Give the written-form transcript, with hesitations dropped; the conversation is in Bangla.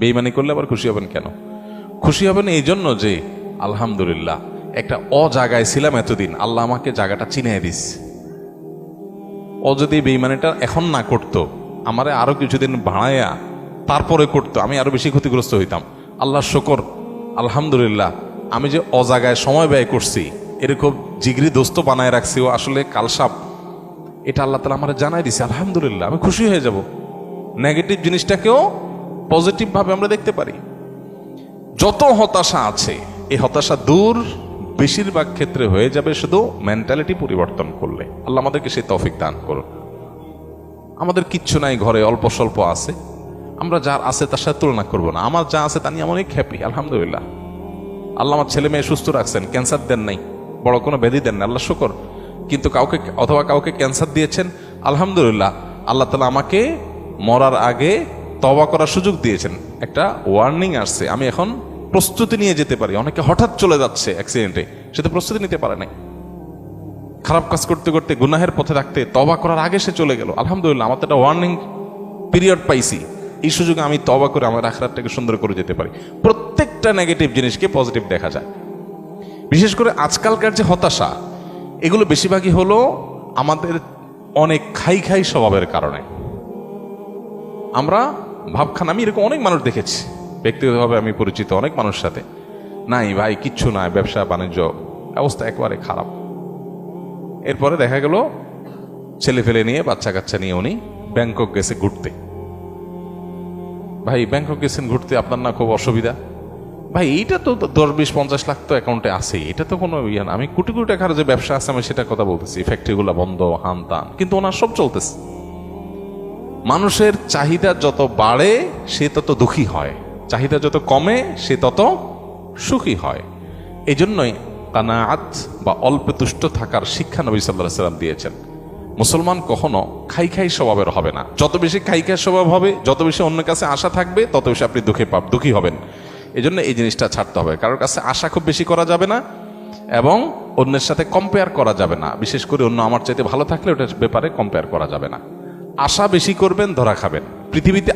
বেঈমানি করলে আবার খুশি হবেন কেন? খুশি হবেন এই জন্য যে আলহামদুলিল্লাহ একটা জায়গায় ছিলাম এতদিন, আল্লাহ আমাকে জায়গাটা চিনিয়ে দিস। ও যদি বেঈমানিটা এখন না করতো, আমারে আরো কিছুদিন ভাড়াইয়া তারপরে করতো, আমি আরো বেশি ক্ষতিগ্রস্ত হইতাম। আল্লাহ শুকর, আলহামদুলিল্লাহ আমি যে জায়গায় সময় ব্যয় করছি, এরকম জিগরি দোস্ত বানায় রাখছি, ও আসলে কালসাপ, এটা আল্লাহ তাআলা আমার জানাই দিছে। আলহামদুলিল্লাহ, আমি খুশি হয়ে যাব। নেগেটিভ জিনিসটাকেও পজিটিভ ভাবে আমরা দেখতে পারি। যত হতাশা আছে, এই হতাশা দূর বেশিরভাগ ক্ষেত্রে হয়ে যাবে শুধু মেন্টালিটি পরিবর্তন করলে। আল্লাহ আমাদেরকে সেই তৌফিক দান করুন। আমাদের কিচ্ছু নাই ঘরে, অল্প স্বল্প আছে, আমরা যার আছে তার সাথে তুলনা করব না। আমার যা আছে তা নিয়ে আমি অনেক হ্যাপি, আলহামদুলিল্লাহ। আল্লাহ আমার ছেলে মেয়ে সুস্থ রাখছেন, ক্যান্সার দেন নাই, বড় কোনো ব্যাধি দেন না, আল্লাহ শুকর। কিন্তু কাউকে ক্যান্সার দিয়েছেন, আলহামদুলিল্লাহ আল্লাহ তাআলা আমাকে মরার আগে তওবা করার সুযোগ দিয়েছেন। একটা ওয়ার্নিং আসছে, আমি এখন প্রস্তুতি নিয়ে যেতে পারি। অনেকে হঠাৎ চলে যাচ্ছে অ্যাক্সিডেন্টে, সে তো প্রস্তুতি নিতে পারে নাই। খারাপ কাজ করতে করতে গুনাহের পথে থাকতে তওবা করার আগে সে চলে গেল। আলহামদুলিল্লাহ আমার তো একটা ওয়ার্নিং পিরিয়ড পাইছি, এই সুযোগে আমি তওবা করে আমার আখিরাতটাকে সুন্দর করে যেতে পারি। প্রত্যেকটা নেগেটিভ জিনিসকে পজিটিভ দেখা যায়। বিশেষ করে আজকালকার যে হতাশা, এগুলো বেশিরভাগই হলো আমাদের অনেক খাই স্বভাবের কারণে। আমরা ভাবখান, আমি এরকম অনেক মানুষ দেখেছি ব্যক্তিগতভাবে, আমি পরিচিত অনেক মানুষ সাথে, নাই ভাই কিচ্ছু নাই, ব্যবসা বাণিজ্য অবস্থা একেবারে খারাপ। এরপরে দেখা গেল ছেলে ফেলে নিয়ে, বাচ্চা কাচ্চা নিয়ে উনি ব্যাংকক গেছে ঘুরতে। ভাই ব্যাংকক গেছেন ঘুরতে, আপনার না খুব অসুবিধা? ভাই এইটা তো 10-20-50 লাখ তো অ্যাকাউন্টে আছেই, এটা তো কোনো ইয়ে না। আমি কোটি কোটি টাকার যে ব্যবসা আছে আমি সেটা কথা বলতেছি, ফ্যাক্টরিগুলো বন্ধ, হান তান, কিন্তু ওনার সব চলতেছে। মানুষের চাহিদা যত বাড়ে সে তত দুঃখী হয়, চাহিদা যত কমে সে তত সুখী হয়। এই জন্যই কানাআত বা অল্প তুষ্ট থাকার শিক্ষা নবী সাল্লাল্লাহু আলাইহি ওয়াসাল্লাম দিয়েছেন। মুসলমান কখনো খাই স্বভাবের হবে না। যত বেশি খাই স্বভাব হবে, যত বেশি অন্যের কাছে আশা থাকবে, তত বেশি আপনি দুঃখী হবেন। এই জন্য এই জিনিসটা ছাড়তে হবে। কারোর কাছে আশা খুব বেশি করা যাবে না এবং অন্যের সাথে কম্পেয়ার করা যাবে না। বিশেষ করে অন্য আমার চাইতে ভালো থাকলে ওটার ব্যাপারে কম্পেয়ার করা যাবে না। আশা বেশি করবেন, ধরা খাবেন। পৃথিবীতে